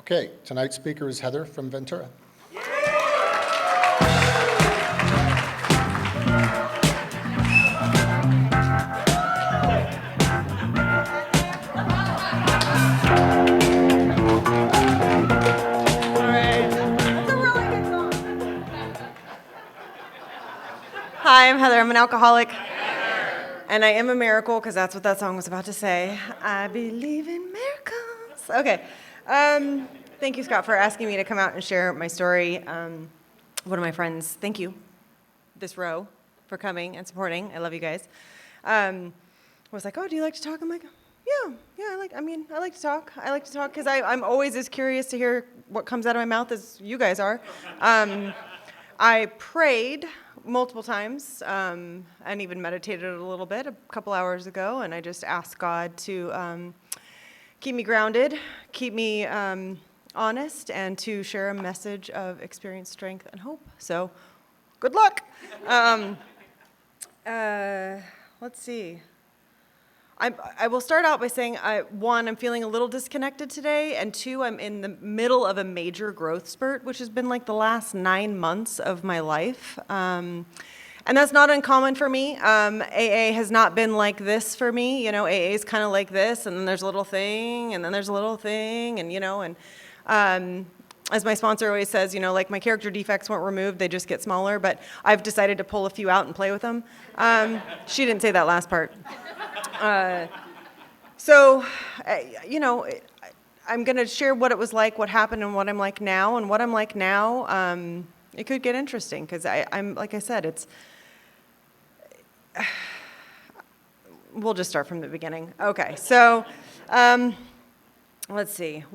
Okay, tonight's speaker is Heather from Ventura. Hi, I'm Heather. I'm an alcoholic. And I am a miracle, because that's what that song was about to say. I believe in miracles. Okay. Thank you, Scott, for asking me to come out and share my story. One of my friends, thank you, this row, for coming and supporting. I love you guys. Was like, oh, do you like to talk? I'm like, yeah, I like to talk. I like to talk because I'm always as curious to hear what comes out of my mouth as you guys are. I prayed multiple times and even meditated a little bit a couple hours ago, and I just asked God to keep me grounded, keep me honest, and to share a message of experience, strength, and hope. So, good luck. Let's see. I will start out by saying, one, I'm feeling a little disconnected today, and two, I'm in the middle of a major growth spurt, which has been like the last 9 months of my life. And that's not uncommon for me. AA has not been like this for me. You know, AA is kind of like this, and then there's a little thing, and then there's a little thing, and as my sponsor always says, like my character defects weren't removed, they just get smaller, but I've decided to pull a few out and play with them. She didn't say that last part. I'm going to share what it was like, what happened, and what I'm like now. And what I'm like now, it could get interesting, because I'm, like I said, we'll just start from the beginning. Okay, so let's see.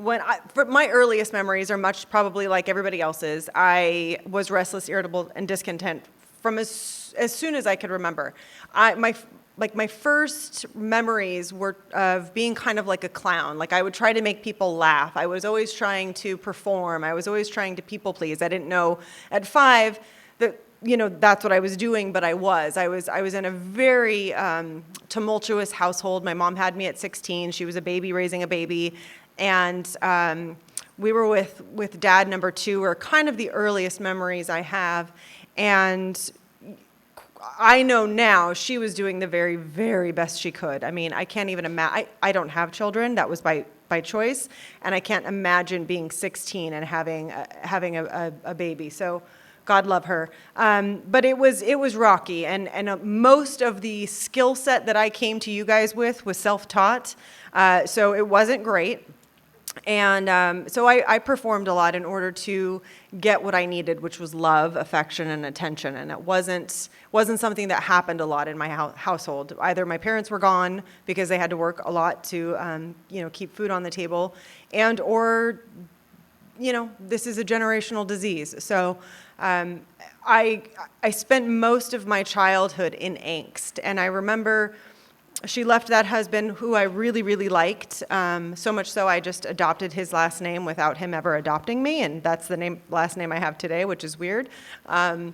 For my earliest memories are much probably like everybody else's. I was restless, irritable, and discontent from as soon as I could remember. My first memories were of being kind of like a clown. Like I would try to make people laugh. I was always trying to perform. I was always trying to people please. I didn't know at 5 that that's what I was doing, but I was in a very tumultuous household. My mom had me at 16. She was a baby raising a baby, and we were with dad number 2, or kind of the earliest memories I have, and I know now she was doing the very, very best she could. I mean, I can't even imagine. I don't have children. That was by choice, and I can't imagine being 16 and having a baby. So, God love her. But it was rocky, and most of the skill set that I came to you guys with was self-taught. So it wasn't great. And so I performed a lot in order to get what I needed, which was love, affection, and attention. And it wasn't something that happened a lot in my household. Either my parents were gone because they had to work a lot to keep food on the table, or this is a generational disease. So I spent most of my childhood in angst, and I remember. She left that husband who I really, really liked, so much so I just adopted his last name without him ever adopting me, and that's the last name I have today, which is weird. That's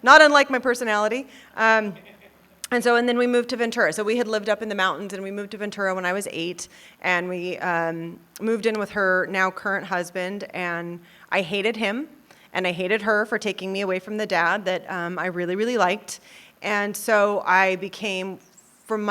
not unlike my personality. And then we moved to Ventura. So we had lived up in the mountains, and we moved to Ventura when I was 8, and we moved in with her now current husband, and I hated him, and I hated her for taking me away from the dad that I really, really liked. And so I became, from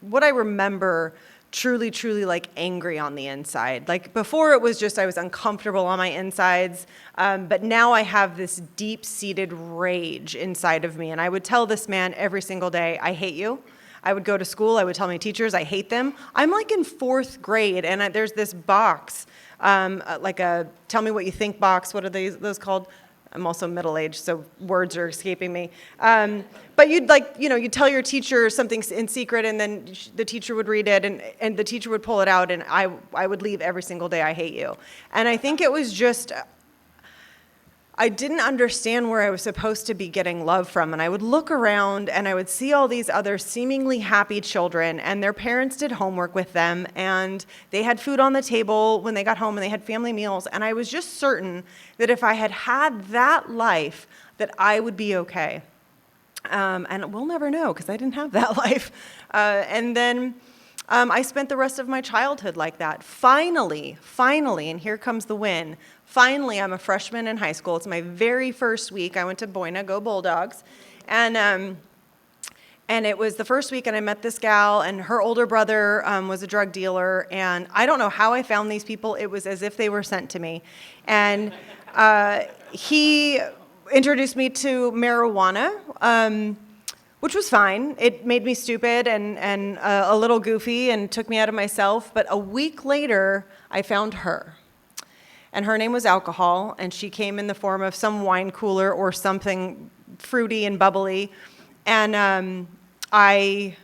what I remember, truly, truly like angry on the inside. Like before it was just I was uncomfortable on my insides, but now I have this deep-seated rage inside of me. And I would tell this man every single day, I hate you. I would go to school, I would tell my teachers I hate them. I'm like in 4th grade, and there's this box, like a tell me what you think box. What are those called? I'm also middle-aged, so words are escaping me. But you'd tell your teacher something in secret, and then the teacher would read it, and the teacher would pull it out, and I would leave every single day, I hate you. And I think it was just, I didn't understand where I was supposed to be getting love from. And I would look around, and I would see all these other seemingly happy children, and their parents did homework with them, and they had food on the table when they got home, and they had family meals. And I was just certain that if I had had that life, that I would be okay. And we'll never know, because I didn't have that life. And then I spent the rest of my childhood like that. Finally, and here comes the win. Finally, I'm a freshman in high school. It's my very first week. I went to Boyna, go Bulldogs. And it was the first week, and I met this gal, and her older brother was a drug dealer, and I don't know how I found these people. It was as if they were sent to me. And he introduced me to marijuana, which was fine. It made me stupid and a little goofy and took me out of myself. But a week later, I found her. And her name was alcohol, and she came in the form of some wine cooler or something fruity and bubbly. And I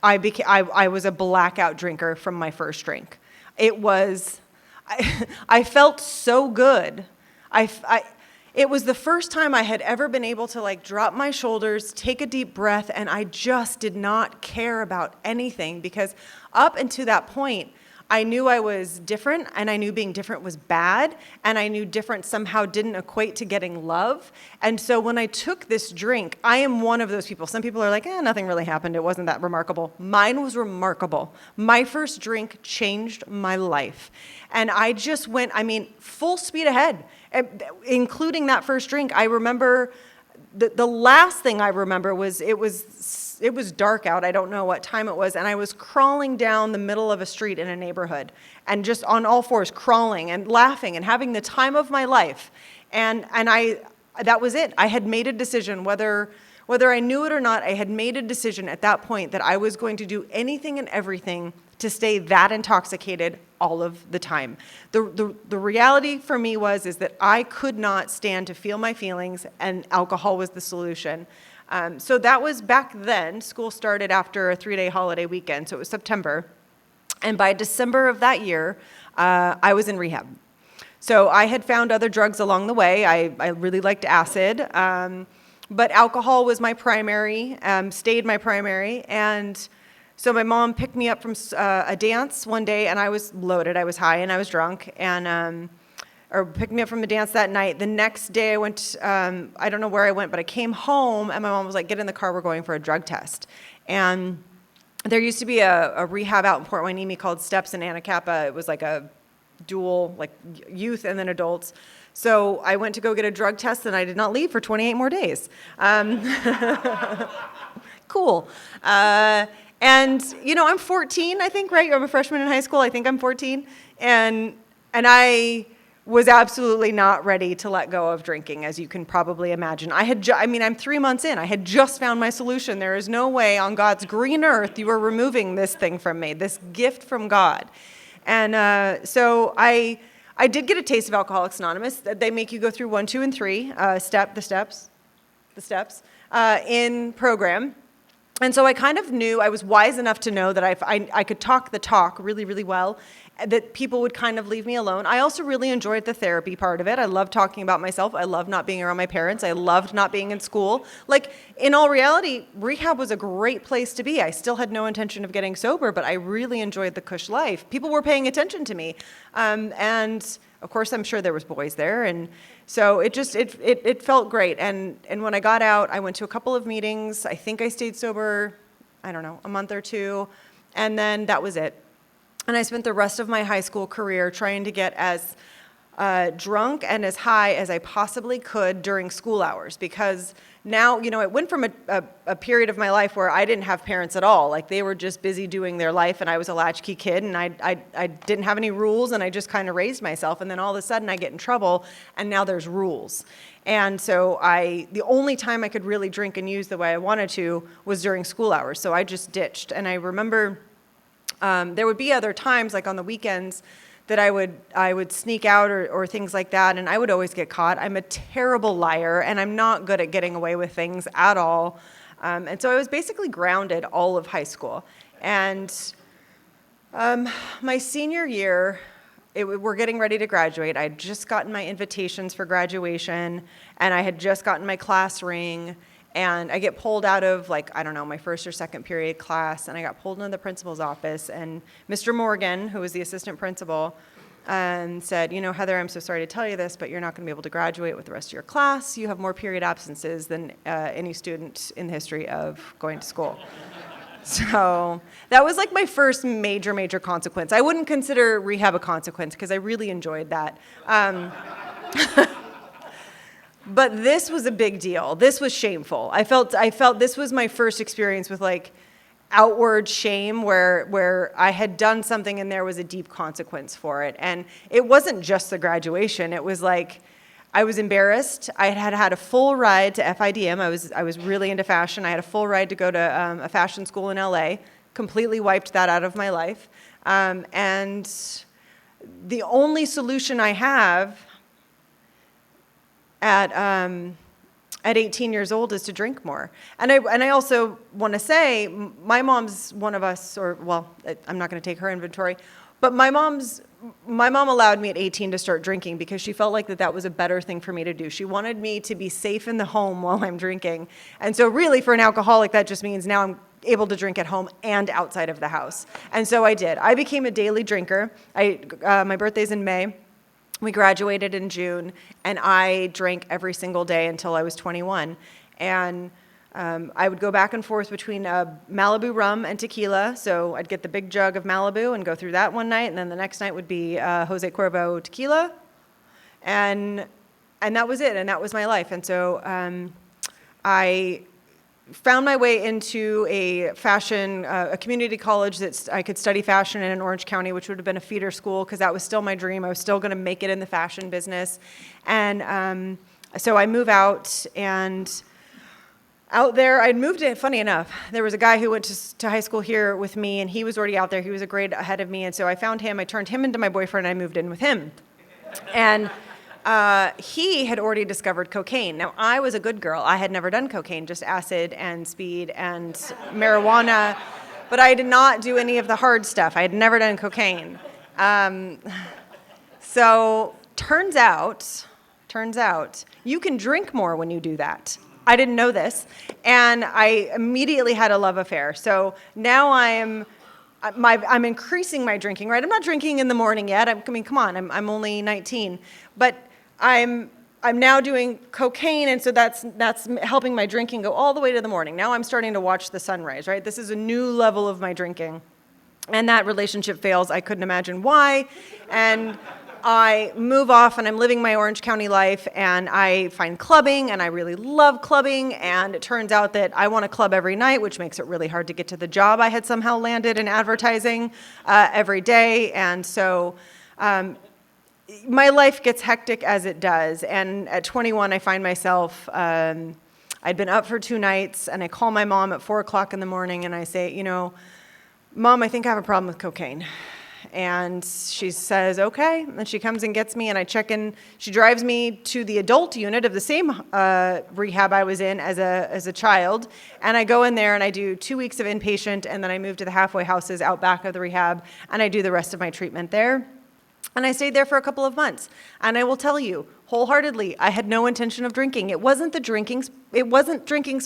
was a blackout drinker from my first drink. I felt so good. It was the first time I had ever been able to like drop my shoulders, take a deep breath, and I just did not care about anything, because up until that point, I knew I was different, and I knew being different was bad, and I knew different somehow didn't equate to getting love. And so when I took this drink, I am one of those people. Some people are like, nothing really happened. It wasn't that remarkable. Mine was remarkable. My first drink changed my life. And I just went, full speed ahead, including that first drink. I remember the last thing I remember was it was dark out. I don't know what time it was. And I was crawling down the middle of a street in a neighborhood and just on all fours crawling and laughing and having the time of my life. And that was it. I had made a decision, whether I knew it or not, I had made a decision at that point that I was going to do anything and everything to stay that intoxicated all of the time. The reality for me is that I could not stand to feel my feelings, and alcohol was the solution. So that was back then. School started after a 3-day holiday weekend, so it was September. And by December of that year, I was in rehab. So I had found other drugs along the way. I really liked acid, but alcohol was my primary, stayed my primary. And so my mom picked me up from a dance one day, and I was loaded. I was high and I was drunk, and or picked me up from the dance that night. The next day I went, I don't know where I went, but I came home, and my mom was like, get in the car, we're going for a drug test. And there used to be a rehab out in Port Hueneme called Steps in Anacapa. It was like a dual, like youth and then adults. So I went to go get a drug test, and I did not leave for 28 more days. Cool. And, I'm 14, I think, right? I'm a freshman in high school. I think I'm 14. And I was absolutely not ready to let go of drinking, as you can probably imagine. I'm 3 months in. I had just found my solution. There is no way on God's green earth you are removing this thing from me, this gift from God. And so I did get a taste of Alcoholics Anonymous. They make you go through 1, 2, and 3, the steps in program. And so I kind of knew, I was wise enough to know that I could talk the talk really, really well, that people would kind of leave me alone. I also really enjoyed the therapy part of it. I loved talking about myself. I loved not being around my parents. I loved not being in school. Like, in all reality, rehab was a great place to be. I still had no intention of getting sober, but I really enjoyed the cush life. People were paying attention to me. And of course, I'm sure there was boys there. And so it felt great. And when I got out, I went to a couple of meetings. I think I stayed sober, I don't know, a month or two. And then that was it. And I spent the rest of my high school career trying to get as drunk and as high as I possibly could during school hours, because now, it went from a period of my life where I didn't have parents at all. Like, they were just busy doing their life, and I was a latchkey kid, and I didn't have any rules, and I just kind of raised myself. And then all of a sudden I get in trouble, and now there's rules. And so the only time I could really drink and use the way I wanted to was during school hours. So I just ditched. And I remember there would be other times, like on the weekends, that I would sneak out or things like that, and I would always get caught. I'm a terrible liar, and I'm not good at getting away with things at all. And so I was basically grounded all of high school. And my senior year, we're getting ready to graduate. I had just gotten my invitations for graduation, and I had just gotten my class ring. And I get pulled out of, my first or second period class, and I got pulled into the principal's office, and Mr. Morgan, who was the assistant principal, said, Heather, I'm so sorry to tell you this, but you're not going to be able to graduate with the rest of your class. You have more period absences than any student in the history of going to school. So that was like my first major consequence. I wouldn't consider rehab a consequence because I really enjoyed that. But this was a big deal. This was shameful. I felt this was my first experience with like outward shame where I had done something and there was a deep consequence for it. And it wasn't just the graduation. It was like I was embarrassed. I had a full ride to FIDM. I was really into fashion. I had a full ride to go to a fashion school in LA. Completely wiped that out of my life. And the only solution I have at 18 years old is to drink more. And I also want to say, my mom's one of us, or well, I'm not going to take her inventory, but my mom allowed me at 18 to start drinking because she felt like that was a better thing for me to do. She wanted me to be safe in the home while I'm drinking. And so really for an alcoholic, that just means now I'm able to drink at home and outside of the house. And so I did. I became a daily drinker. My birthday's in May. We graduated in June, and I drank every single day until I was 21. And I would go back and forth between Malibu rum and tequila. So I'd get the big jug of Malibu and go through that one night, and then the next night would be Jose Cuervo tequila. And that was it, and that was my life. And so I found my way into a community college that I could study fashion in Orange County, which would have been a feeder school because that was still my dream. I was still going to make it in the fashion business. And so I move out, and out there, I'd moved in, funny enough, there was a guy who went to high school here with me, and he was already out there. He was a grade ahead of me, and so I found him. I turned him into my boyfriend, and I moved in with him. And he had already discovered cocaine. Now, I was a good girl. I had never done cocaine, just acid and speed and marijuana, but I did not do any of the hard stuff. I had never done cocaine. So turns out, you can drink more when you do that. I didn't know this, and I immediately had a love affair. So now I'm increasing my drinking, right? I'm not drinking in the morning yet. I mean, come on, I'm only 19, but I'm now doing cocaine, and so that's helping my drinking go all the way to the morning. Now I'm starting to watch the sunrise, right? This is a new level of my drinking, and that relationship fails. I couldn't imagine why, and I move off, and I'm living my Orange County life, and I find clubbing, and I really love clubbing, and it turns out that I want to club every night, which makes it really hard to get to the job I had somehow landed in advertising every day, and so my life gets hectic as it does, and at 21, I find myself, I'd been up for 2 nights, and I call my mom at 4 o'clock in the morning, and I say, Mom, I think I have a problem with cocaine. And she says, okay, and she comes and gets me, and I check in. She drives me to the adult unit of the same rehab I was in as a child, and I go in there, and I do 2 weeks of inpatient, and then I move to the halfway houses out back of the rehab, and I do the rest of my treatment there. And I stayed there for a couple of months. And I will tell you, wholeheartedly, I had no intention of drinking. It wasn't drinking's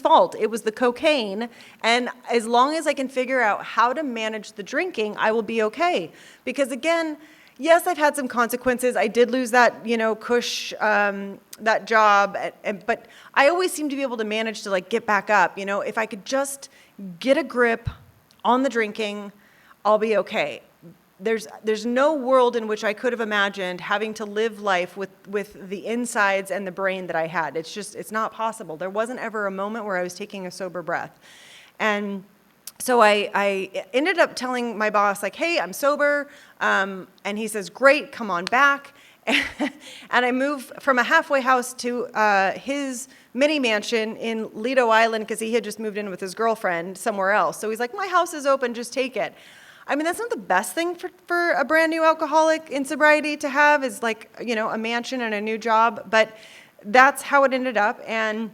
fault. It was the cocaine. And as long as I can figure out how to manage the drinking, I will be okay. Because again, yes, I've had some consequences. I did lose that, cush, that job. But I always seem to be able to manage to get back up. If I could just get a grip on the drinking, I'll be okay. There's no world in which I could have imagined having to live life with the insides and the brain that I had. It's not possible. There wasn't ever a moment where I was taking a sober breath. And so I ended up telling my boss, hey, I'm sober. And he says, great, come on back. And I moved from a halfway house to his mini mansion in Lido Island because he had just moved in with his girlfriend somewhere else. So he's like, my house is open, just take it. I mean, that's not the best thing for a brand new alcoholic in sobriety to have is a mansion and a new job, but that's how it ended up. And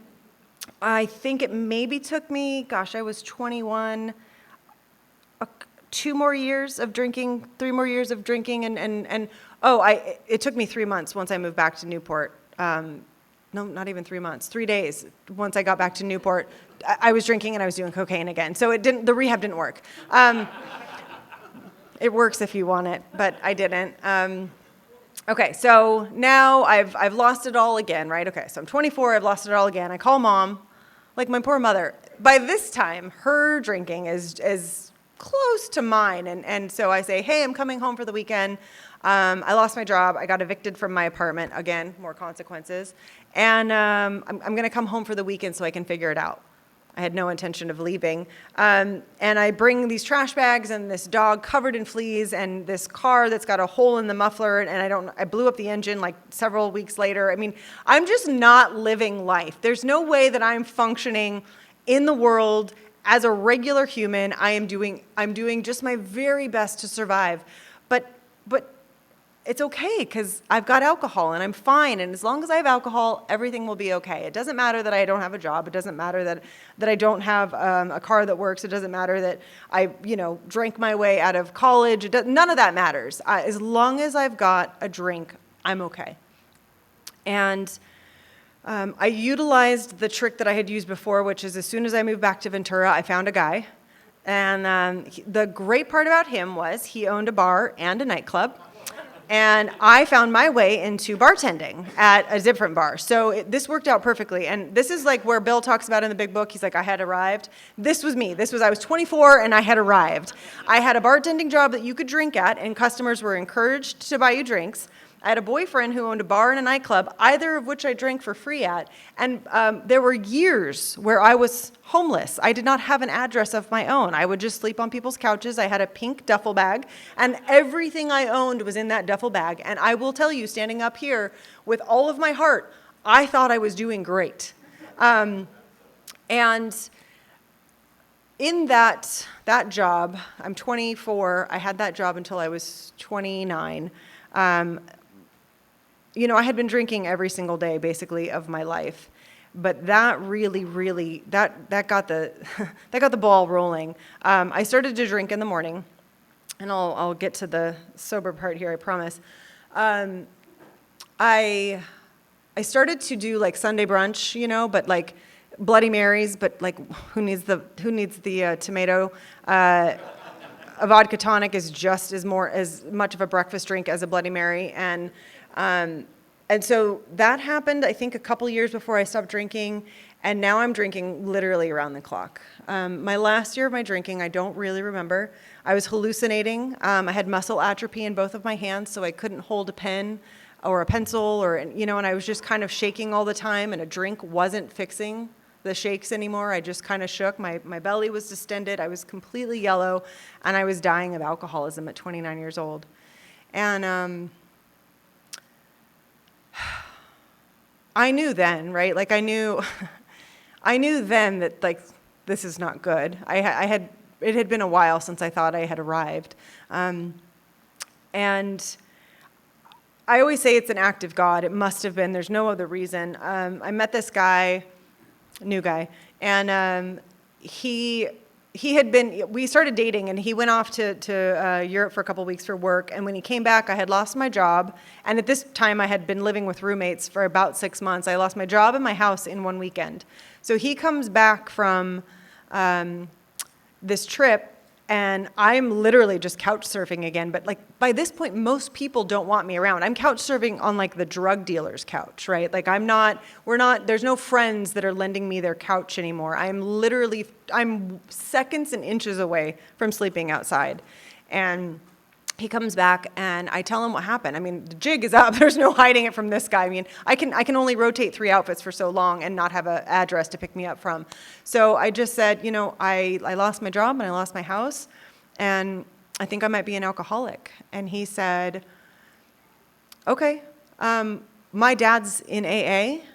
I think it maybe took me, I was 21, 2 more years of drinking, 3 more years of drinking, it took me 3 months once I moved back to Newport. No, not even 3 months, 3 days once I got back to Newport. I was drinking and I was doing cocaine again. So the rehab didn't work. It works if you want it, but I didn't. Okay, so now I've lost it all again, right? Okay, so I'm 24, I've lost it all again. I call mom, my poor mother. by this time, her drinking is close to mine. And so I say, hey, I'm coming home for the weekend. I lost my job. I got evicted from my apartment. Again, more consequences. And I'm going to come home for the weekend so I can figure it out. I had no intention of leaving. And I bring these trash bags and this dog covered in fleas and this car that's got a hole in the muffler, and I blew up the engine like several weeks later. I mean, I'm just not living life. There's no way that I'm functioning in the world as a regular human. I'm doing just my very best to survive. But it's okay because I've got alcohol and I'm fine. And as long as I have alcohol, everything will be okay. It doesn't matter that I don't have a job. It doesn't matter that I don't have a car that works. It doesn't matter that I, drank my way out of college. None of that matters. As long as I've got a drink, I'm okay. And I utilized the trick that I had used before, which is as soon as I moved back to Ventura, I found a guy. And the great part about him was he owned a bar and a nightclub. And I found my way into bartending at a different bar. So this worked out perfectly. And this is like where Bill talks about in the big book. He's like, I had arrived. This was me. I was 24 and I had arrived. I had a bartending job that you could drink at, and customers were encouraged to buy you drinks. I had a boyfriend who owned a bar and a nightclub, either of which I drank for free at. And there were years where I was homeless. I did not have an address of my own. I would just sleep on people's couches. I had a pink duffel bag, and everything I owned was in that duffel bag. And I will tell you, standing up here with all of my heart, I thought I was doing great. And in that job, I'm 24. I had that job until I was 29. I had been drinking every single day, basically, of my life, but that really that got the that got the ball rolling. I started to drink in the morning, and I'll get to the sober part here, I promise. I started to do like Sunday brunch, but like Bloody Marys, but like who needs the tomato? A vodka tonic is just as much of a breakfast drink as a Bloody Mary, and so that happened, I think, a couple years before I stopped drinking, and now I'm drinking literally around the clock. My last year of my drinking, I don't really remember. I was hallucinating. I had muscle atrophy in both of my hands, so I couldn't hold a pen or a pencil, and I was just kind of shaking all the time, and a drink wasn't fixing the shakes anymore. I just kind of shook. My belly was distended. I was completely yellow, and I was dying of alcoholism at 29 years old. And I knew then, right? Like I knew then that like this is not good. It had been a while since I thought I had arrived, and I always say it's an act of God. It must have been. There's no other reason. I met this guy, new guy, and we started dating, and he went off to Europe for a couple weeks for work, and when he came back, I had lost my job, and at this time, I had been living with roommates for about 6 months. I lost my job and my house in one weekend. So he comes back from this trip, and I'm literally just couch surfing again, but like by this point, most people don't want me around. I'm couch surfing on like the drug dealer's couch, right? Like there's no friends that are lending me their couch anymore. I'm seconds and inches away from sleeping outside. And he comes back and I tell him what happened. I mean, the jig is up. There's no hiding it from this guy. I mean, I can only rotate 3 outfits for so long and not have an address to pick me up from. So I just said, I lost my job and I lost my house, and I think I might be an alcoholic. And he said, okay, my dad's in AA,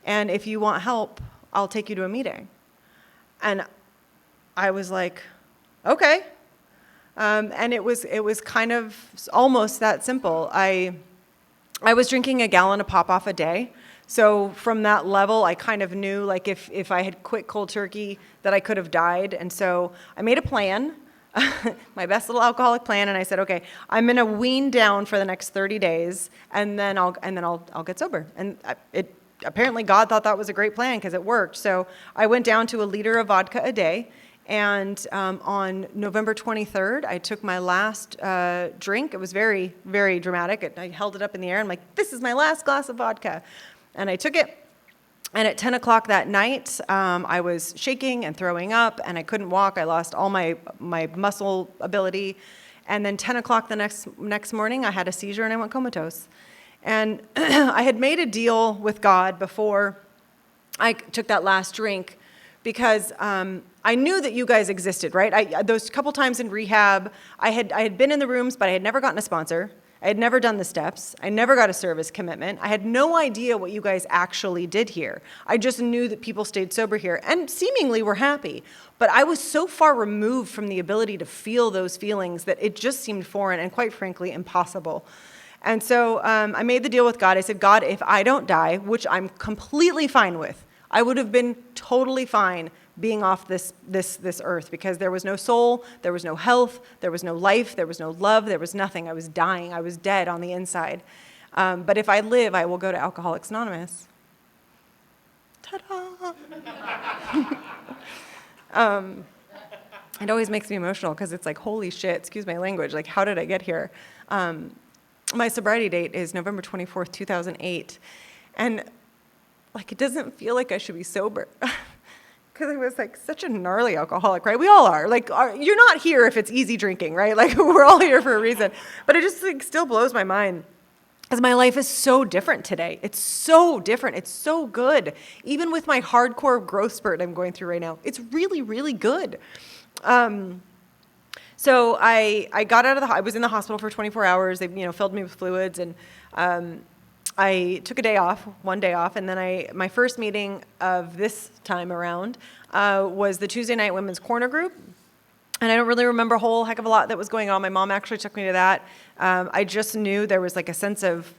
and if you want help, I'll take you to a meeting. And I was like, okay. And it was kind of almost that simple. I was drinking a gallon of pop-off a day. So from that level, I kind of knew like if I had quit cold turkey that I could have died. And so I made a plan, my best little alcoholic plan, and I said, okay, I'm gonna wean down for the next 30 days, and then I'll get sober. And apparently God thought that was a great plan because it worked. So I went down to a liter of vodka a day. And on November 23rd, I took my last drink. It was very, very dramatic. I held it up in the air. I'm like, this is my last glass of vodka. And I took it. And at 10 o'clock that night, I was shaking and throwing up, and I couldn't walk. I lost all my muscle ability. And then 10 o'clock the next morning, I had a seizure and I went comatose. And I had made a deal with God before I took that last drink because I knew that you guys existed, right? Those couple times in rehab, I had been in the rooms, but I had never gotten a sponsor. I had never done the steps. I never got a service commitment. I had no idea what you guys actually did here. I just knew that people stayed sober here and seemingly were happy. But I was so far removed from the ability to feel those feelings that it just seemed foreign and, quite frankly, impossible. And so I made the deal with God. I said, God, if I don't die, which I'm completely fine with, I would have been totally fine being off this earth because there was no soul, there was no health, there was no life, there was no love, there was nothing. I was dying. I was dead on the inside. But if I live, I will go to Alcoholics Anonymous. Ta-da! It always makes me emotional because it's like, holy shit, excuse my language, like how did I get here? My sobriety date is November 24th, 2008. And like, it doesn't feel like I should be sober. Because I was like such a gnarly alcoholic, right? We all are. Like, you're not here if it's easy drinking, right? Like, we're all here for a reason. But it just like still blows my mind. Because my life is so different today. It's so different. It's so good. Even with my hardcore growth spurt I'm going through right now, it's really, really good. So I got out of I was in the hospital for 24 hours. They, filled me with fluids, and I took one day off, and then my first meeting of this time around was the Tuesday night women's corner group. And I don't really remember a whole heck of a lot that was going on. My mom actually took me to that. I just knew there was like a sense of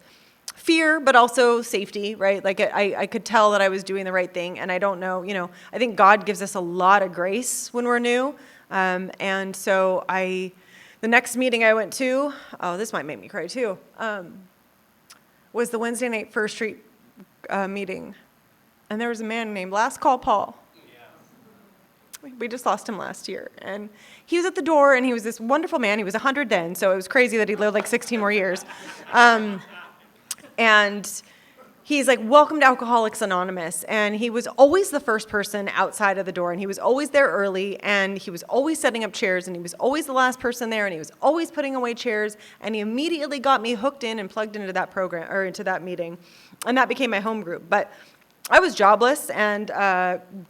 fear, but also safety, right? Like I could tell that I was doing the right thing. And I don't know, I think God gives us a lot of grace when we're new. And so the next meeting I went to, oh, this might make me cry too, was the Wednesday night First Street meeting. And there was a man named Last Call Paul. We just lost him last year. And he was at the door, and he was this wonderful man. He was 100 then, so it was crazy that he lived like 16 more years. And he's like, welcome to Alcoholics Anonymous. And he was always the first person outside of the door, and he was always there early, and he was always setting up chairs, and he was always the last person there, and he was always putting away chairs, and he immediately got me hooked in and plugged into that program, or into that meeting. And that became my home group. But I was jobless and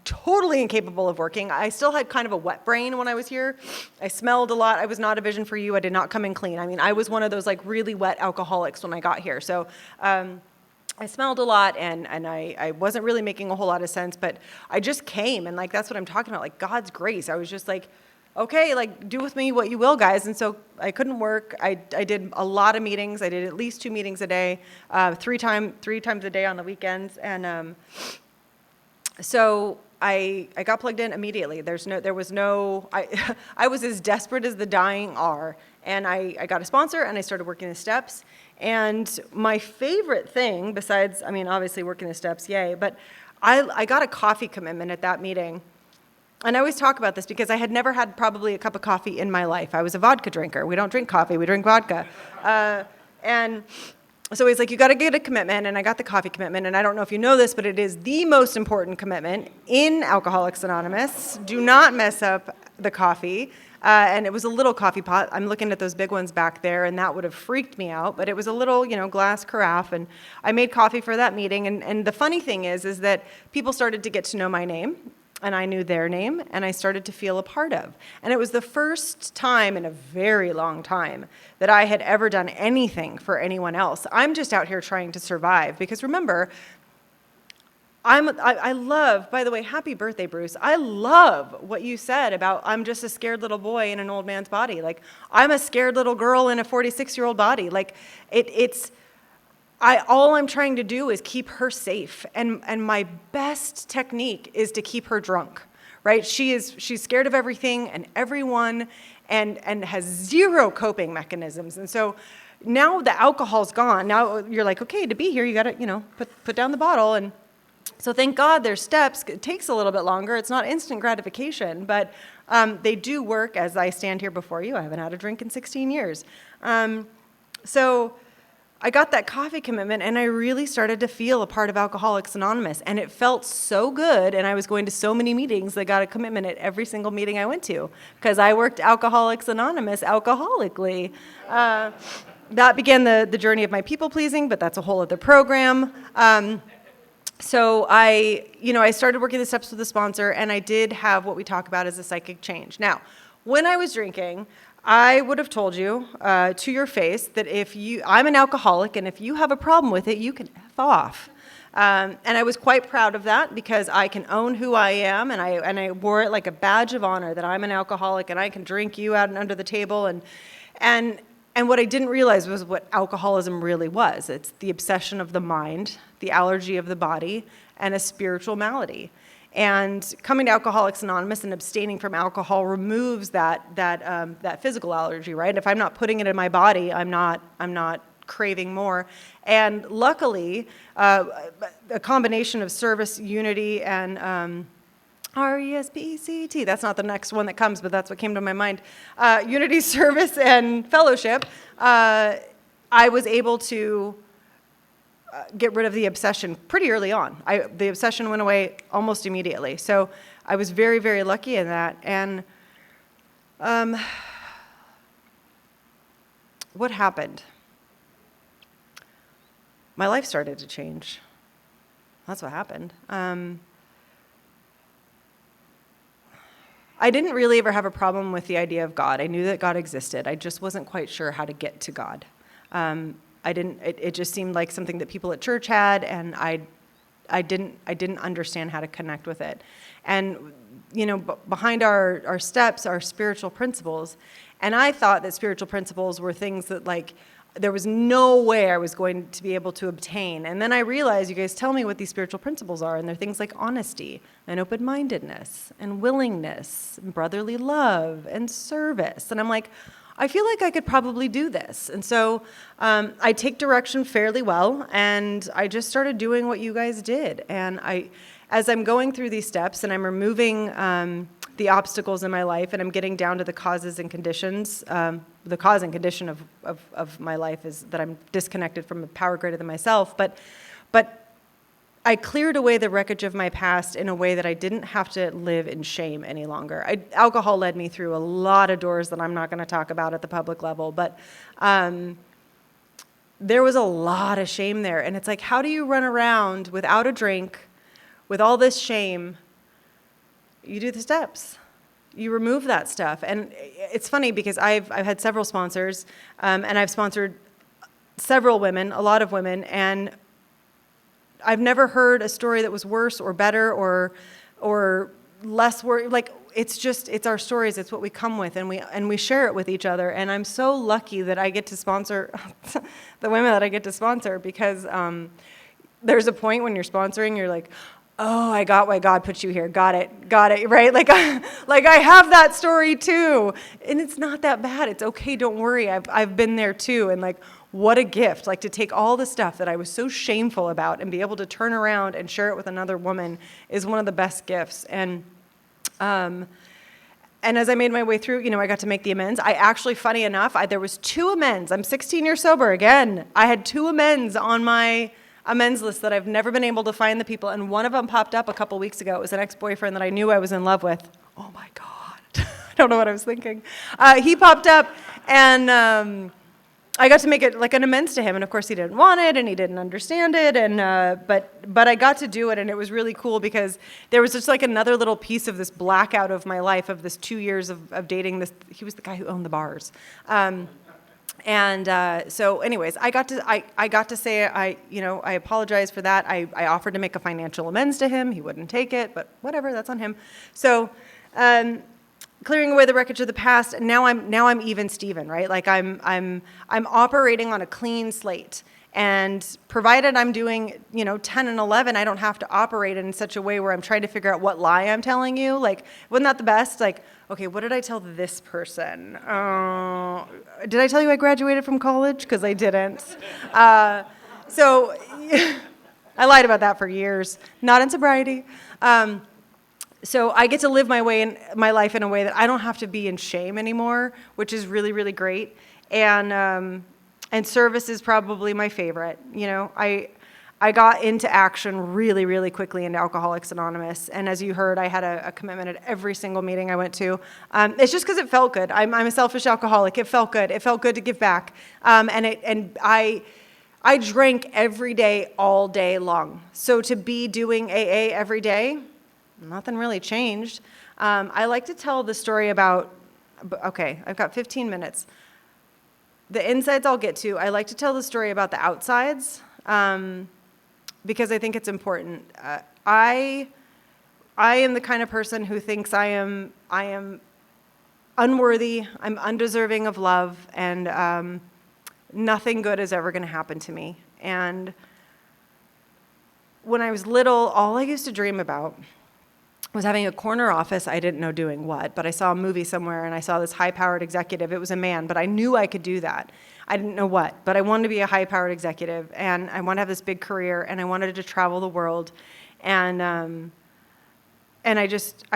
totally incapable of working. I still had kind of a wet brain when I was here. I smelled a lot. I was not a Vision for You. I did not come in clean. I mean, I was one of those like really wet alcoholics when I got here. So I smelled a lot, and I wasn't really making a whole lot of sense, but I just came, and like that's what I'm talking about, like God's grace. I was just like, okay, like do with me what you will, guys. And so I couldn't work. I did a lot of meetings. I did at least 2 meetings a day, three times a day on the weekends. And so I got plugged in immediately. I was as desperate as the dying are. And I got a sponsor, and I started working the steps. And my favorite thing, besides, obviously working the steps, yay, but I got a coffee commitment at that meeting. And I always talk about this because I had never had probably a cup of coffee in my life. I was a vodka drinker. We don't drink coffee, we drink vodka. And so he's like, you got to get a commitment, and I got the coffee commitment. And I don't know if you know this, but it is the most important commitment in Alcoholics Anonymous. Do not mess up the coffee. And it was a little coffee pot. I'm looking at those big ones back there, and that would have freaked me out. But it was a little, glass carafe, and I made coffee for that meeting. And the funny thing is that people started to get to know my name, and I knew their name, and I started to feel a part of. And it was the first time in a very long time that I had ever done anything for anyone else. I'm just out here trying to survive. Because remember, I love, by the way, happy birthday, Bruce. I love what you said about I'm just a scared little boy in an old man's body. Like, I'm a scared little girl in a 46-year-old body. Like, all I'm trying to do is keep her safe. And my best technique is to keep her drunk, right? She's scared of everything and everyone and has zero coping mechanisms. And so now the alcohol's gone. Now you're like, okay, to be here, you got to, put down the bottle. And so thank God there's steps. It takes a little bit longer. It's not instant gratification, but they do work as I stand here before you. I haven't had a drink in 16 years. So I got that coffee commitment, and I really started to feel a part of Alcoholics Anonymous, and it felt so good, and I was going to so many meetings that got a commitment at every single meeting I went to, because I worked Alcoholics Anonymous alcoholically. That began the journey of my people-pleasing, but that's a whole other program. So I started working the steps with a sponsor, and I did have what we talk about as a psychic change. Now, when I was drinking, I would have told you to your face that I'm an alcoholic, and if you have a problem with it, you can F off. And I was quite proud of that because I can own who I am, and I wore it like a badge of honor that I'm an alcoholic and I can drink you out and under the table. And what I didn't realize was what alcoholism really was. It's the obsession of the mind, the allergy of the body, and a spiritual malady. And coming to Alcoholics Anonymous and abstaining from alcohol removes that physical allergy, right? If I'm not putting it in my body, I'm not craving more. And luckily, a combination of service, unity, and RESPCT. That's not the next one that comes, but that's what came to my mind. Unity, service, and fellowship. I was able to get rid of the obsession pretty early on. The obsession went away almost immediately. So I was very, very lucky in that. And what happened? My life started to change. That's what happened. I didn't really ever have a problem with the idea of God. I knew that God existed. I just wasn't quite sure how to get to God. It just seemed like something that people at church had, and I didn't understand how to connect with it. And, behind our steps are spiritual principles. And I thought that spiritual principles were things that, there was no way I was going to be able to obtain. And then I realized, you guys tell me what these spiritual principles are, and they're things like honesty and open-mindedness and willingness and brotherly love and service. And I'm like, I feel like I could probably do this. And so I take direction fairly well, and I just started doing what you guys did. And as I'm going through these steps and I'm removing the obstacles in my life, and I'm getting down to the causes and conditions, the cause and condition of my life is that I'm disconnected from a power greater than myself. But I cleared away the wreckage of my past in a way that I didn't have to live in shame any longer. Alcohol led me through a lot of doors that I'm not going to talk about at the public level, but there was a lot of shame there. And it's like, how do you run around without a drink, with all this shame? You do the steps. You remove that stuff. And it's funny because I've had several sponsors, and I've sponsored several women, a lot of women, and I've never heard a story that was worse or better or less worse. It's our stories. It's what we come with, and we share it with each other. And I'm so lucky that I get to sponsor the women that I get to sponsor, because there's a point when you're sponsoring, you're like, oh, I got why God put you here. Got it, right? Like I have that story too, and it's not that bad. It's okay. Don't worry. I've been there too, and what a gift! To take all the stuff that I was so shameful about and be able to turn around and share it with another woman is one of the best gifts. And as I made my way through, I got to make the amends. I actually, funny enough, there was 2 amends. I'm 16 years sober again. I had 2 amends on my amends list that I've never been able to find the people, and one of them popped up a couple weeks ago. It was an ex-boyfriend that I knew I was in love with. Oh my God. I don't know what I was thinking. He popped up, and I got to make it like an amends to him, and of course he didn't want it, and he didn't understand it, and but I got to do it, and it was really cool because there was just another little piece of this blackout of my life, of this 2 years of dating this. He was the guy who owned the bars. So anyways, I got to say, I apologize for that. I offered to make a financial amends to him. He wouldn't take it, but whatever, that's on him. So, clearing away the wreckage of the past, and now I'm even Steven, right? I'm operating on a clean slate. And provided I'm doing, 10 and 11, I don't have to operate in such a way where I'm trying to figure out what lie I'm telling you. Wasn't that the best? Okay, what did I tell this person? Did I tell you I graduated from college? Because I didn't. So I lied about that for years, not in sobriety. So I get to live my life in a way that I don't have to be in shame anymore, which is really, really great. And And service is probably my favorite. I got into action really, really quickly into Alcoholics Anonymous. And as you heard, I had a commitment at every single meeting I went to. It's just because it felt good. I'm a selfish alcoholic. It felt good. It felt good to give back. And I drank every day, all day long. So to be doing AA every day, nothing really changed. I like to tell the story about, okay, I've got 15 minutes. The insides I'll get to. I like to tell the story about the outsides. Because I think it's important. I am the kind of person who thinks I am unworthy, I'm undeserving of love, and nothing good is ever going to happen to me. And when I was little, all I used to dream about was having a corner office. I didn't know doing what, but I saw a movie somewhere and I saw this high-powered executive. It was a man, but I knew I could do that. I didn't know what, but I wanted to be a high-powered executive, and I wanted to have this big career, and I wanted to travel the world. And I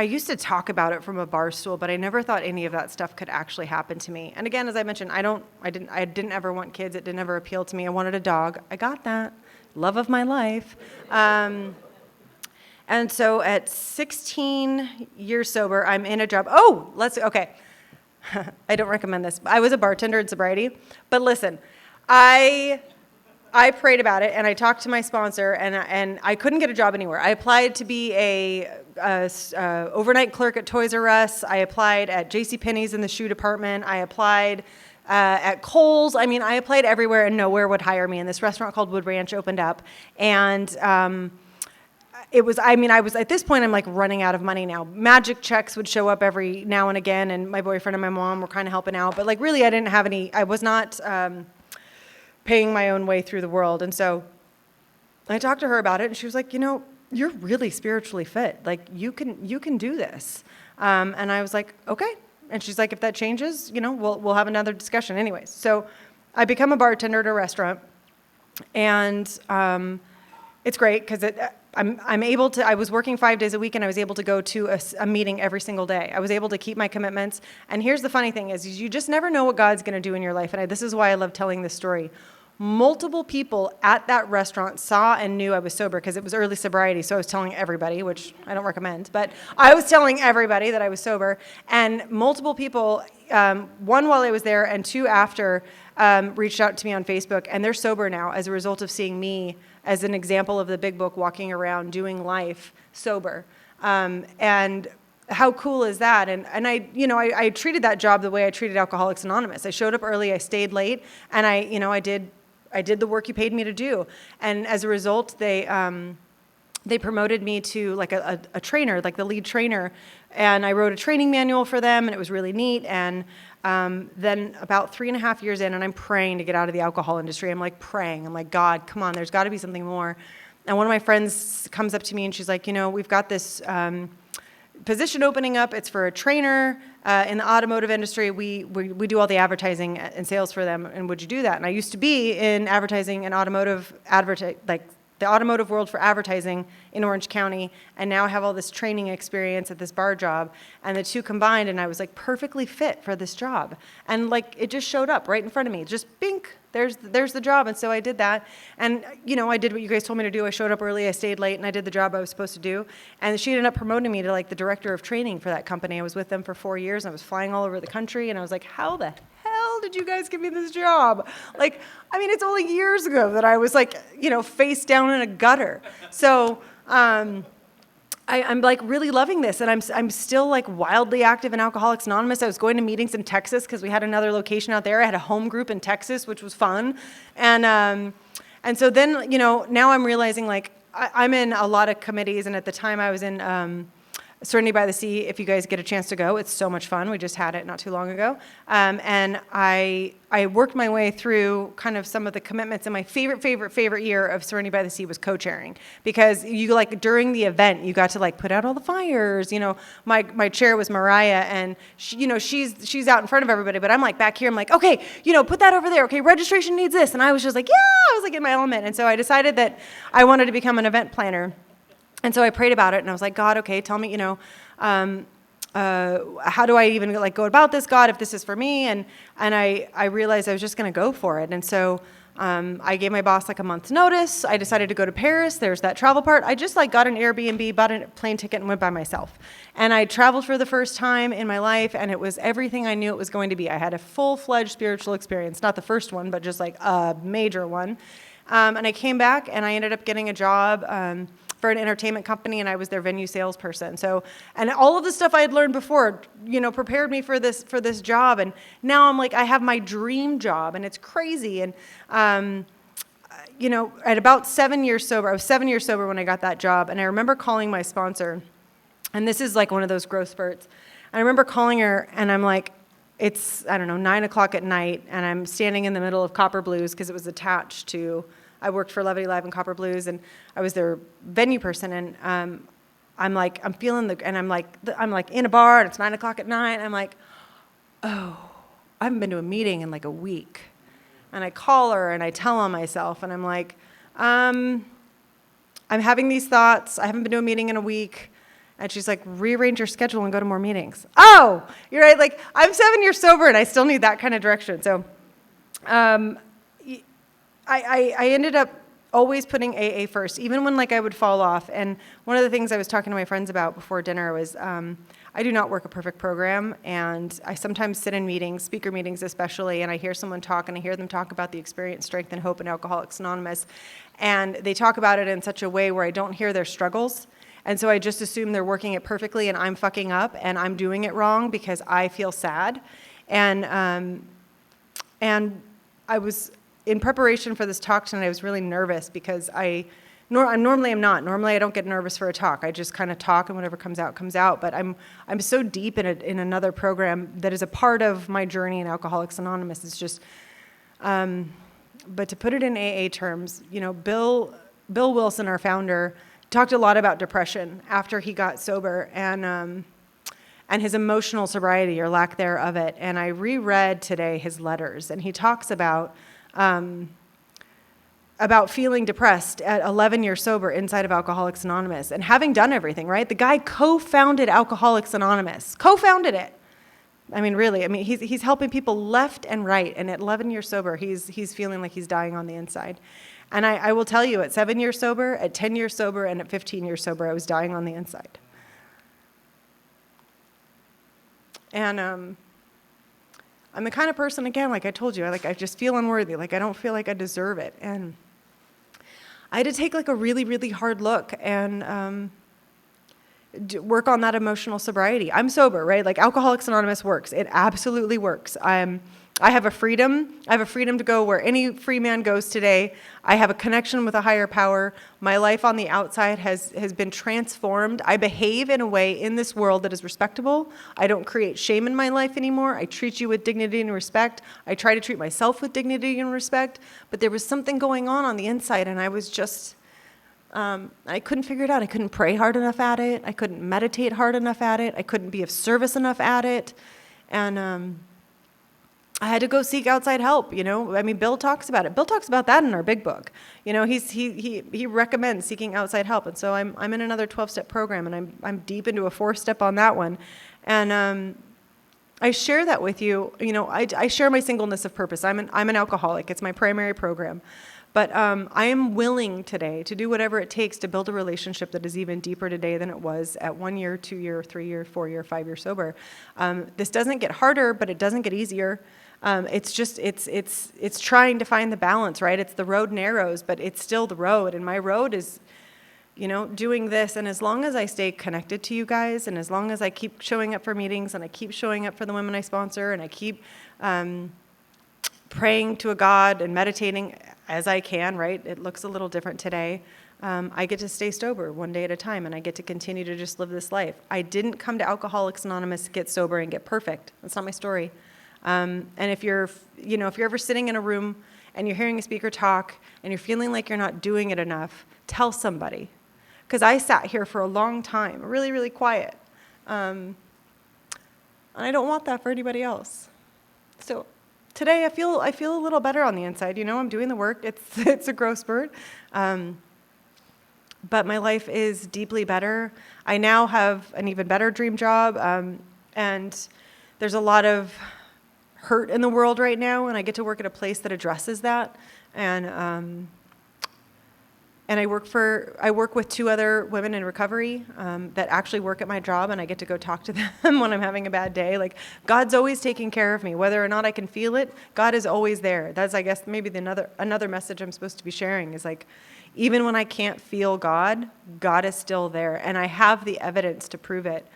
used to talk about it from a bar stool, but I never thought any of that stuff could actually happen to me. And again, as I mentioned, I didn't ever want kids. It didn't ever appeal to me. I wanted a dog. I got that. Love of my life. And so at 16 years sober, I'm in a job. Okay. I don't recommend this. I was a bartender in sobriety. But listen, I prayed about it, and I talked to my sponsor, and I couldn't get a job anywhere. I applied to be a overnight clerk at Toys R Us. I applied at JCPenney's in the shoe department. I applied at Kohl's. I mean, I applied everywhere, and nowhere would hire me. And this restaurant called Wood Ranch opened up, and I was at this point, I'm like running out of money now. Magic checks would show up every now and again, and my boyfriend and my mom were kind of helping out. But like really, I was not paying my own way through the world. And so I talked to her about it, and she was like, you're really spiritually fit. Like you can do this. And I was like, okay. And she's like, if that changes, we'll have another discussion anyways. So I become a bartender at a restaurant, and it's great because I was working 5 days a week, and I was able to go to a meeting every single day. I was able to keep my commitments. And here's the funny thing is you just never know what God's going to do in your life. And this is why I love telling this story. Multiple people at that restaurant saw and knew I was sober because it was early sobriety. So I was telling everybody, which I don't recommend, but I was telling everybody that I was sober. And multiple people, one while I was there and two after, reached out to me on Facebook, and they're sober now as a result of seeing me as an example of the big book walking around doing life sober. And how cool is that? And I treated that job the way I treated Alcoholics Anonymous. I showed up early, I stayed late, and I did the work you paid me to do. And as a result, they promoted me to like a trainer, like the lead trainer, and I wrote a training manual for them, and it was really neat. And then about 3.5 years in, and I'm praying to get out of the alcohol industry. I'm like praying. I'm like, God, come on, there's got to be something more. And one of my friends comes up to me, and she's like, we've got this position opening up. It's for a trainer in the automotive industry. We do all the advertising and sales for them, and would you do that? And I used to be in advertising and automotive the automotive world for advertising in Orange County, and now I have all this training experience at this bar job, and the two combined, and I was like perfectly fit for this job. And like it just showed up right in front of me, just bink, there's the job. And so I did that, and I did what you guys told me to do. I showed up early, I stayed late, and I did the job I was supposed to do. And she ended up promoting me to like the director of training for that company. I was with them for 4 years, and I was flying all over the country, and I was like, how the hell did you guys give me this job? Like, I mean, it's only years ago that I was like, face down in a gutter. So I'm like really loving this, and I'm still like wildly active in Alcoholics Anonymous. I was going to meetings in Texas because we had another location out there. I had a home group in Texas, which was fun. And so then, now I'm realizing like I'm in a lot of committees, and at the time I was in Serenity by the Sea. If you guys get a chance to go, it's so much fun. We just had it not too long ago. And I worked my way through kind of some of the commitments, and my favorite year of Serenity by the Sea was co-chairing, because you like during the event, you got to like put out all the fires. My chair was Mariah, and she's out in front of everybody, but I'm like back here. I'm like, okay, put that over there. Okay, registration needs this. And I was just like, yeah, I was like in my element. And so I decided that I wanted to become an event planner. And so I prayed about it, and I was like, God, okay, tell me, how do I even like go about this, God, if this is for me? And I realized I was just going to go for it. And so I gave my boss like a month's notice. I decided to go to Paris. There's that travel part. I just like got an Airbnb, bought a plane ticket, and went by myself. And I traveled for the first time in my life, and it was everything I knew it was going to be. I had a full-fledged spiritual experience, not the first one, but just like a major one. And I came back, and I ended up getting a job for an entertainment company, and I was their venue salesperson. So, and all of the stuff I had learned before, prepared me for this job. And now I'm like, I have my dream job, and it's crazy. And at about 7 years sober, I was 7 years sober when I got that job, and I remember calling my sponsor, and this is like one of those growth spurts. I remember calling her, and I'm like, it's, 9 o'clock at night, and I'm standing in the middle of Copper Blues because it was attached to, I worked for Levity Live and Copper Blues, and I was their venue person, and I'm like, I'm feeling and I'm like in a bar, and it's 9 o'clock at night, and I'm like, oh, I haven't been to a meeting in like a week. And I call her, and I tell on myself, and I'm like, I'm having these thoughts, I haven't been to a meeting in a week. And she's like, rearrange your schedule and go to more meetings. Oh, you're right. Like, I'm 7 years sober, and I still need that kind of direction. So I ended up always putting AA first, even when like I would fall off. And one of the things I was talking to my friends about before dinner was I do not work a perfect program. And I sometimes sit in meetings, speaker meetings especially, and I hear someone talk, and I hear them talk about the experience, strength, and hope in Alcoholics Anonymous. And they talk about it in such a way where I don't hear their struggles. And so I just assume they're working it perfectly, and I'm fucking up, and I'm doing it wrong because I feel sad. And I was, in preparation for this talk tonight, I was really nervous because normally I'm not. Normally I don't get nervous for a talk. I just kind of talk, and whatever comes out, comes out. But I'm so deep in another program that is a part of my journey in Alcoholics Anonymous. It's just, but to put it in AA terms, Bill Wilson, our founder, talked a lot about depression after he got sober and his emotional sobriety or lack thereof it. And I reread today his letters, and he talks about feeling depressed at 11 years sober inside of Alcoholics Anonymous and having done everything, right? The guy co-founded Alcoholics Anonymous, co-founded it. I mean, really, he's helping people left and right. And at 11 years sober, he's feeling like he's dying on the inside. And I will tell you, at 7 years sober, at 10 years sober, and at 15 years sober, I was dying on the inside. And I'm the kind of person, again, like I told you, I just feel unworthy. Like I don't feel like I deserve it. And I had to take like a really, really hard look and work on that emotional sobriety. I'm sober, right? Like Alcoholics Anonymous works. It absolutely works. I have a freedom. I have a freedom to go where any free man goes today. I have a connection with a higher power. My life on the outside has been transformed. I behave in a way in this world that is respectable. I don't create shame in my life anymore. I treat you with dignity and respect. I try to treat myself with dignity and respect. But there was something going on the inside, and I was just, I couldn't figure it out. I couldn't pray hard enough at it. I couldn't meditate hard enough at it. I couldn't be of service enough at it. And I had to go seek outside help, Bill talks about it. Bill talks about that in our big book. He recommends seeking outside help. And so I'm in another 12-step program, and I'm deep into a 4-step on that one. And I share that with you. I share my singleness of purpose. I'm an alcoholic. It's my primary program. But I am willing today to do whatever it takes to build a relationship that is even deeper today than it was at 1 year, 2 year, 3 year, 4 year, 5 year sober. This doesn't get harder, but it doesn't get easier. It's just, it's trying to find the balance, right? It's the road narrows, but it's still the road. And my road is, doing this. And as long as I stay connected to you guys, and as long as I keep showing up for meetings, and I keep showing up for the women I sponsor, and I keep praying to a God and meditating as I can, right? It looks a little different today. I get to stay sober one day at a time, and I get to continue to just live this life. I didn't come to Alcoholics Anonymous to get sober and get perfect. That's not my story. And if you're ever sitting in a room and you're hearing a speaker talk and you're feeling like you're not doing it enough, tell somebody. Because I sat here for a long time, really, really quiet. And I don't want that for anybody else. So today I feel a little better on the inside. I'm doing the work. It's a growth spurt. but my life is deeply better. I now have an even better dream job, and there's a lot of hurt in the world right now, and I get to work at a place that addresses that. And I work with two other women in recovery that actually work at my job, and I get to go talk to them when I'm having a bad day. Like, God's always taking care of me, whether or not I can feel it. God is always there. That's, I guess, maybe another message I'm supposed to be sharing is like, even when I can't feel God, God is still there, and I have the evidence to prove it.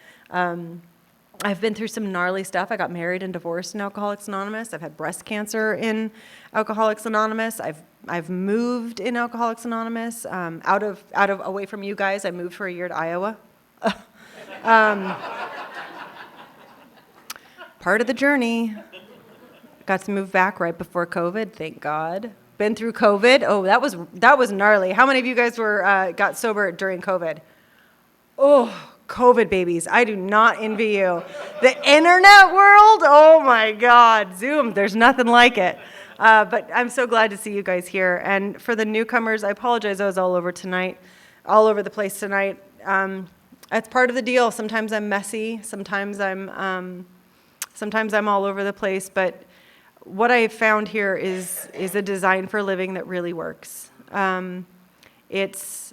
I've been through some gnarly stuff. I got married and divorced in Alcoholics Anonymous. I've had breast cancer in Alcoholics Anonymous. I've moved in Alcoholics Anonymous, away from you guys. I moved for a year to Iowa. Part of the journey. Got to move back right before COVID, thank God. Been through COVID. Oh, that was gnarly. How many of you guys got sober during COVID? Oh, COVID babies, I do not envy you. The internet world, oh my God, Zoom, there's nothing like it. But I'm so glad to see you guys here. And for the newcomers, I apologize I was all over the place tonight. That's part of the deal. Sometimes I'm messy, sometimes I'm all over the place, but what I found here is a design for living that really works. It's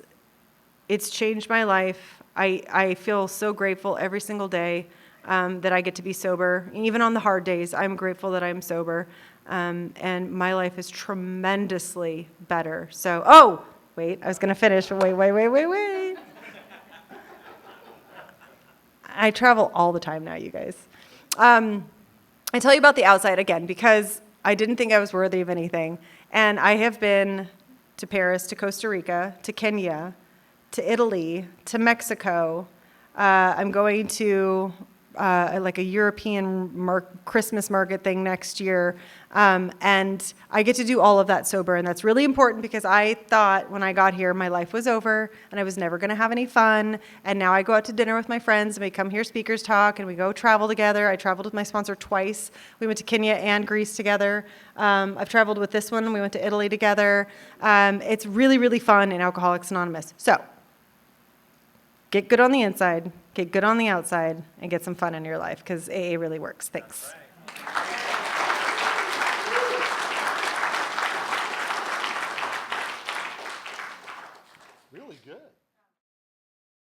changed my life. I feel so grateful every single day that I get to be sober. Even on the hard days, I'm grateful that I'm sober. And my life is tremendously better. So, wait, I was going to finish. Wait. I travel all the time now, you guys. I tell you about the outside again because I didn't think I was worthy of anything. And I have been to Paris, to Costa Rica, to Kenya, to Italy, to Mexico. I'm going to like a European Christmas market thing next year. And I get to do all of that sober. And that's really important because I thought when I got here, my life was over and I was never going to have any fun. And now I go out to dinner with my friends and we come here speakers talk and we go travel together. I traveled with my sponsor twice. We went to Kenya and Greece together. I've traveled with this one and we went to Italy together. It's really, really fun in Alcoholics Anonymous. So, get good on the inside, get good on the outside, and get some fun in your life because AA really works. Thanks.